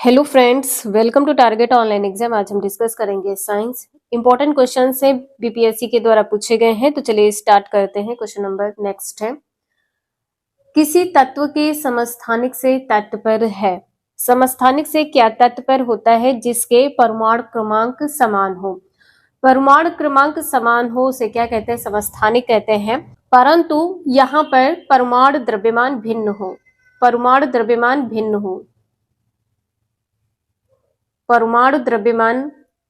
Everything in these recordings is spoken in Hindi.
Hello friends, welcome to target online exam. आज हम डिस्कस करेंगे साइंस। इंपॉर्टेंट क्वेश्चन से बीपीएससी के द्वारा पूछे गए हैं, तो चलिए स्टार्ट करते हैं। क्वेश्चन नंबर नेक्स्ट है, किसी तत्व के समस्थानिक से तात्पर्य है। समस्थानिक से क्या तात्पर्य होता है? जिसके परमाणु क्रमांक समान हो। परमाणु क्रमांक समान हो उसे क्या कहते हैं? समस्थानिक कहते हैं। परंतु यहाँ पर परमाणु द्रव्यमान भिन्न हो। परमाणु द्रव्यमान भिन्न हो। परमाणु द्रव्यमान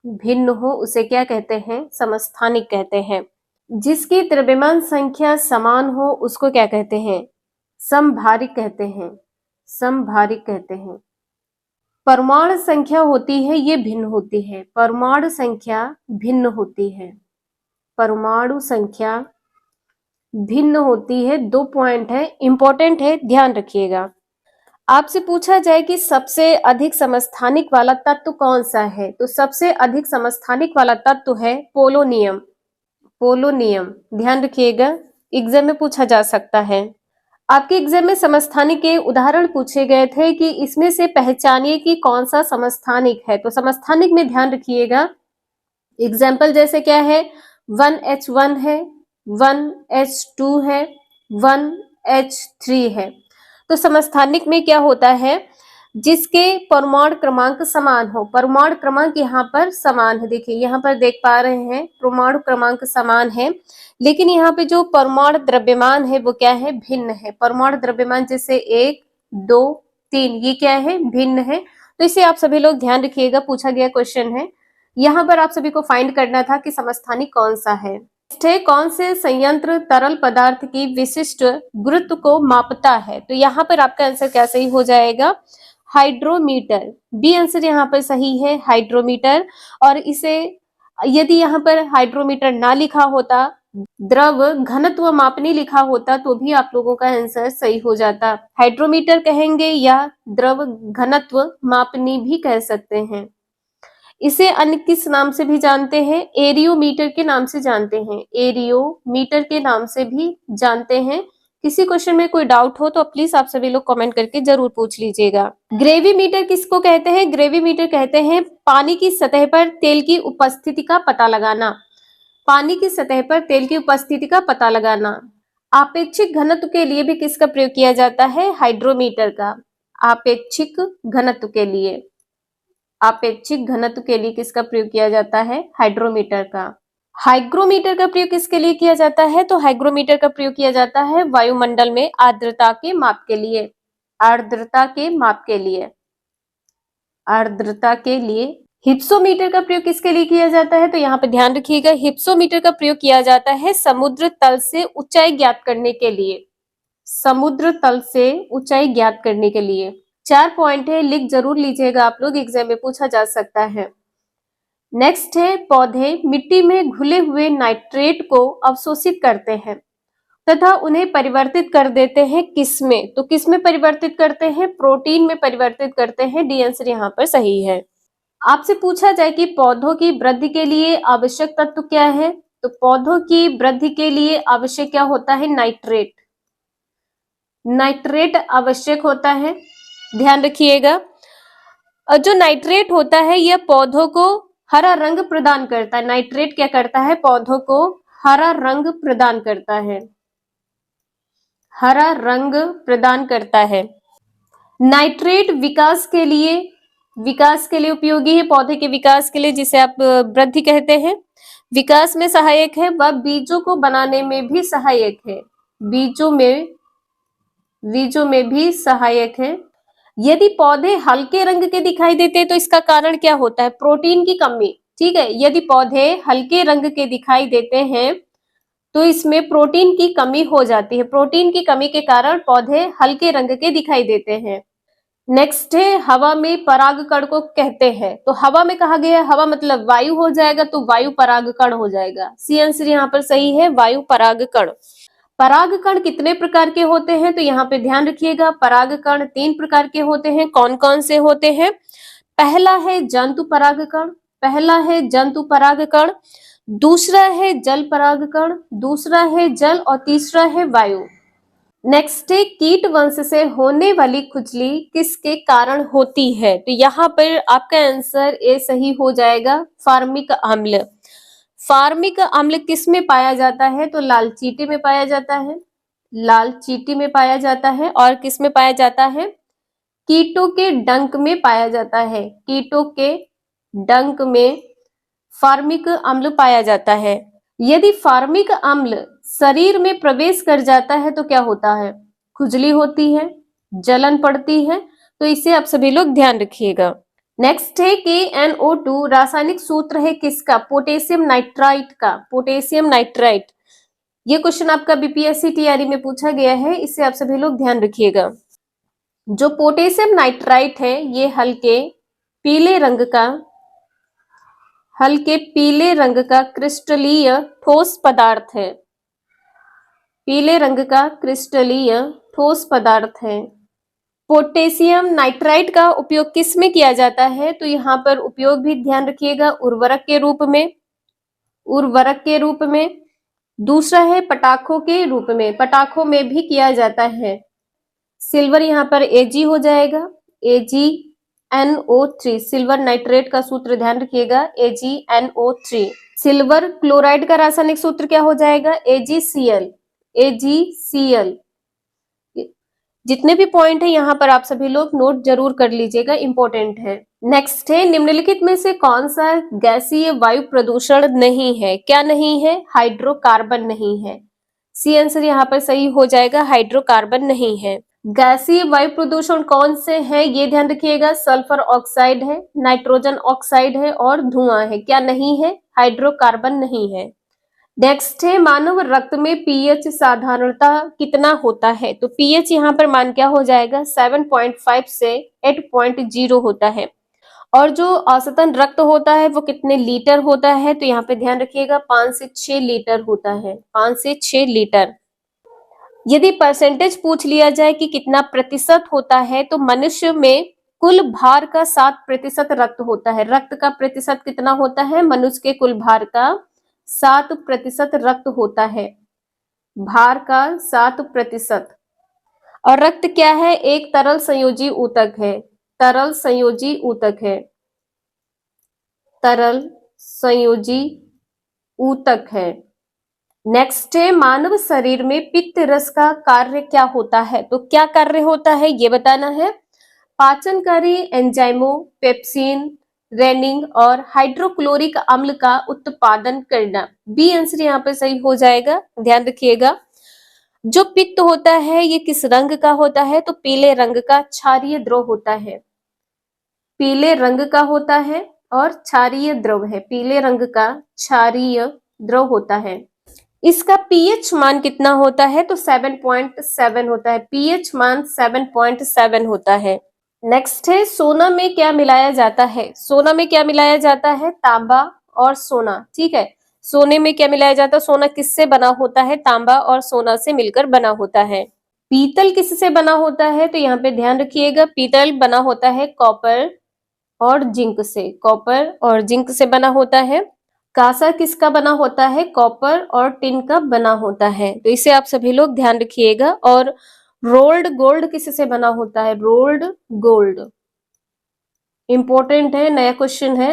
भिन्न हो उसे क्या कहते हैं? समस्थानिक कहते हैं। जिसकी द्रव्यमान संख्या समान हो उसको क्या कहते हैं? समभारिक कहते हैं। समभारिक कहते हैं। परमाणु संख्या होती है ये भिन्न होती है। परमाणु संख्या भिन्न होती है। परमाणु संख्या भिन्न होती है। 2 पॉइंट है, इंपॉर्टेंट है, ध्यान रखिएगा। आपसे पूछा जाए कि सबसे अधिक समस्थानिक वाला तत्व कौन सा है, तो सबसे अधिक समस्थानिक वाला तत्व है पोलोनियम। पोलोनियम, ध्यान रखिएगा, एग्जाम में पूछा जा सकता है। आपके एग्जाम में समस्थानिक के उदाहरण पूछे गए थे कि इसमें से पहचानिए कि कौन सा समस्थानिक है। तो समस्थानिक में ध्यान रखिएगा, एग्जाम्पल जैसे क्या है, 1H1 है, 1H2 है, 1H3 है। तो समस्थानिक में क्या होता है? जिसके परमाणु क्रमांक समान हो। परमाणु क्रमांक यहाँ पर समान है। देखिए यहाँ पर देख पा रहे हैं परमाणु क्रमांक समान है, लेकिन यहाँ पे जो परमाणु द्रव्यमान है वो क्या है? भिन्न है। परमाणु द्रव्यमान जैसे 1, 2, 3 ये क्या है? भिन्न है। तो इसे आप सभी लोग ध्यान रखिएगा, पूछा गया क्वेश्चन है। यहाँ पर आप सभी को फाइंड करना था कि समस्थानिक कौन सा है। कौन से संयंत्र तरल पदार्थ की विशिष्ट गुरुत्व को मापता है? तो यहाँ पर आपका आंसर क्या सही हो जाएगा? हाइड्रोमीटर। बी आंसर यहाँ पर सही है, हाइड्रोमीटर। और इसे यदि यहाँ पर हाइड्रोमीटर ना लिखा होता, द्रव घनत्व मापनी लिखा होता, तो भी आप लोगों का आंसर सही हो जाता। हाइड्रोमीटर कहेंगे या द्रव घनत्व मापनी भी कह सकते हैं। इसे अन्य किस नाम से भी जानते हैं? एरियोमीटर के नाम से जानते हैं। एरियोमीटर के नाम से भी जानते हैं। किसी क्वेश्चन में कोई डाउट हो तो प्लीज आप सभी लोग कमेंट करके जरूर पूछ लीजिएगा। ग्रेविमीटर किसको कहते हैं? ग्रेविमीटर कहते हैं पानी की सतह पर तेल की उपस्थिति का पता लगाना। पानी की सतह पर तेल की उपस्थिति का पता लगाना। आपेक्षिक घनत्व के लिए भी किसका प्रयोग किया जाता है? हाइड्रोमीटर का। आपेक्षिक घनत्व के लिए, आपेक्षिक घनत्व के लिए किसका प्रयोग किया जाता है? हाइड्रोमीटर का। हाइग्रोमीटर का प्रयोग किसके लिए किया जाता है? तो हाइग्रोमीटर का प्रयोग किया जाता है वायुमंडल में आर्द्रता के माप के लिए। आर्द्रता के माप के लिए, आर्द्रता के लिए। हिप्सोमीटर का प्रयोग किसके लिए किया जाता है? तो यहाँ पे ध्यान रखिएगा, हिप्सोमीटर का प्रयोग किया जाता है समुद्र तल से ऊंचाई ज्ञात करने के लिए। समुद्र तल से ऊंचाई ज्ञात करने के लिए। 4 पॉइंट है, लिख जरूर लीजिएगा आप लोग, एग्जाम में पूछा जा सकता है। नेक्स्ट है, पौधे मिट्टी में घुले हुए नाइट्रेट को अवशोषित करते हैं तथा उन्हें परिवर्तित कर देते हैं किसमें? तो किसमें परिवर्तित करते हैं? प्रोटीन में परिवर्तित करते हैं। डी आंसर यहाँ पर सही है। आपसे पूछा जाए कि पौधों की वृद्धि के लिए आवश्यक तत्व क्या है? तो पौधों की वृद्धि के लिए आवश्यक क्या होता है? नाइट्रेट। नाइट्रेट आवश्यक होता है, ध्यान रखिएगा। और जो नाइट्रेट होता है यह पौधों को हरा रंग प्रदान करता है। नाइट्रेट क्या करता है? पौधों को हरा रंग प्रदान करता है। हरा रंग प्रदान करता है। नाइट्रेट विकास के लिए उपयोगी है। पौधे के विकास के लिए, जिसे आप वृद्धि कहते हैं, विकास में सहायक है। वह बीजों को बनाने में भी सहायक है। बीजों में भी सहायक है। यदि पौधे हल्के रंग के दिखाई देते तो इसका कारण क्या होता है? प्रोटीन की कमी। ठीक है, यदि पौधे हल्के रंग के दिखाई देते हैं तो इसमें प्रोटीन की कमी हो जाती है। प्रोटीन की कमी के कारण पौधे हल्के रंग के दिखाई देते हैं। नेक्स्ट है, हवा में परागकण को कहते हैं। तो हवा में कहा गया है, हवा मतलब वायु हो जाएगा, तो वायु परागकण हो जाएगा। सी आंसर यहाँ पर सही है, वायु परागकण। परागकण कितने प्रकार के होते हैं? तो यहाँ पे ध्यान रखिएगा, परागकण 3 प्रकार के होते हैं। कौन कौन से होते हैं? पहला है जंतु परागकण, पहला है जंतु परागकण, दूसरा है जल परागकण, दूसरा है जल, और तीसरा है वायु। नेक्स्ट है, कीट वंश से होने वाली खुजली किसके कारण होती है? तो यहाँ पर आपका आंसर ए सही हो जाएगा, फार्मिक अम्ल। फार्मिक अम्ल किस में पाया जाता है? तो लाल चींटी में पाया जाता है, लाल चींटी में पाया जाता है। और किस में पाया जाता है? कीटों के डंक में पाया जाता है, कीटों के डंक में फार्मिक अम्ल पाया जाता है। यदि फार्मिक अम्ल शरीर में प्रवेश कर जाता है तो क्या होता है? खुजली होती है, जलन पड़ती है। तो इसे आप सभी लोग ध्यान रखिएगा। नेक्स्ट है KNO2 रासायनिक सूत्र है किसका? पोटेशियम नाइट्राइट का, पोटेशियम नाइट्राइट। ये क्वेश्चन आपका बीपीएससी टीआरई में पूछा गया है, इसे आप सभी लोग ध्यान रखिएगा। जो पोटेशियम नाइट्राइट है ये हल्के पीले रंग का क्रिस्टलीय ठोस पदार्थ है, पीले रंग का क्रिस्टलीय ठोस पदार्थ है। पोटेशियम नाइट्राइट का उपयोग किस में किया जाता है? तो यहाँ पर उपयोग भी ध्यान रखिएगा, उर्वरक के रूप में, उर्वरक के रूप में। दूसरा है पटाखों के रूप में, पटाखों में भी किया जाता है। सिल्वर यहाँ पर Ag हो जाएगा, AgNO3। सिल्वर नाइट्रेट का सूत्र ध्यान रखिएगा, AgNO3। सिल्वर क्लोराइड का रासायनिक सूत्र क्या हो जाएगा? AgCl, AgCl। जितने भी पॉइंट है यहाँ पर आप सभी लोग नोट जरूर कर लीजिएगा, इंपॉर्टेंट है। नेक्स्ट है, निम्नलिखित में से कौन सा गैसीय वायु प्रदूषण नहीं है? क्या नहीं है? हाइड्रोकार्बन नहीं है। सी आंसर यहाँ पर सही हो जाएगा, हाइड्रोकार्बन नहीं है। गैसीय वायु प्रदूषण कौन से हैं? ये ध्यान रखिएगा, सल्फर ऑक्साइड है, नाइट्रोजन ऑक्साइड है और धुआं है। क्या नहीं है? हाइड्रोकार्बन नहीं है। नेक्स्ट है, मानव रक्त में पीएच साधारणता कितना होता है? तो पीएच यहाँ पर मान क्या हो जाएगा? 7.5 से 8.0 होता है। और जो औसतन रक्त होता है वो कितने लीटर होता है? तो यहाँ पे ध्यान रखिएगा 5 से 6 लीटर होता है, 5 से 6 लीटर। यदि परसेंटेज पूछ लिया जाए कि कितना प्रतिशत होता है, तो मनुष्य में कुल भार का 7% रक्त होता है। रक्त का प्रतिशत कितना होता है? मनुष्य के कुल भार का 7% रक्त होता है, भार का 7%। और रक्त क्या है? एक तरल संयोजी ऊतक है, तरल संयोजी ऊतक है, तरल संयोजी ऊतक है। नेक्स्ट है, मानव शरीर में पित्त रस का कार्य क्या होता है? तो क्या कार्य होता है ये बताना है। पाचनकारी एंजाइमों, पेप्सिन, रेनिंग और हाइड्रोक्लोरिक अम्ल का उत्पादन करना। बी आंसर यहाँ पर सही हो जाएगा, ध्यान रखिएगा। जो पित्त होता है ये किस रंग का होता है? तो पीले रंग का क्षारीय द्रव होता है, पीले रंग का होता है और क्षारीय द्रव है, पीले रंग का क्षारीय द्रव होता है। इसका पीएच मान कितना होता है? तो 7.7 होता है, पीएच मान 7.7 होता है। नेक्स्ट है, सोना में क्या मिलाया जाता है? सोना में क्या मिलाया जाता है? तांबा और सोना, ठीक है। सोने में क्या मिलाया जाता है? सोना किससे बना होता है? तांबा और सोना से मिलकर बना होता है। पीतल किससे बना होता है? तो यहाँ पे ध्यान रखिएगा, पीतल बना होता है कॉपर और जिंक से, कॉपर और जिंक से बना होता है। कांसा किसका बना होता है? कॉपर और टिन का बना होता है। तो इसे आप सभी लोग ध्यान रखिएगा। और रोल्ड गोल्ड किससे बना होता है? रोल्ड गोल्ड इंपॉर्टेंट है, नया क्वेश्चन है।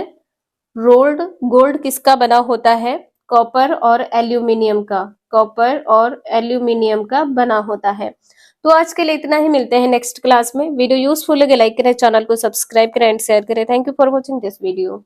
रोल्ड गोल्ड किसका बना होता है? कॉपर और एल्यूमिनियम का, कॉपर और एल्यूमिनियम का बना होता है। तो आज के लिए इतना ही, मिलते हैं नेक्स्ट क्लास में। वीडियो यूजफुल लगे लाइक करें, चैनल को सब्सक्राइब करें एंड शेयर करें। Thank you for watching this video.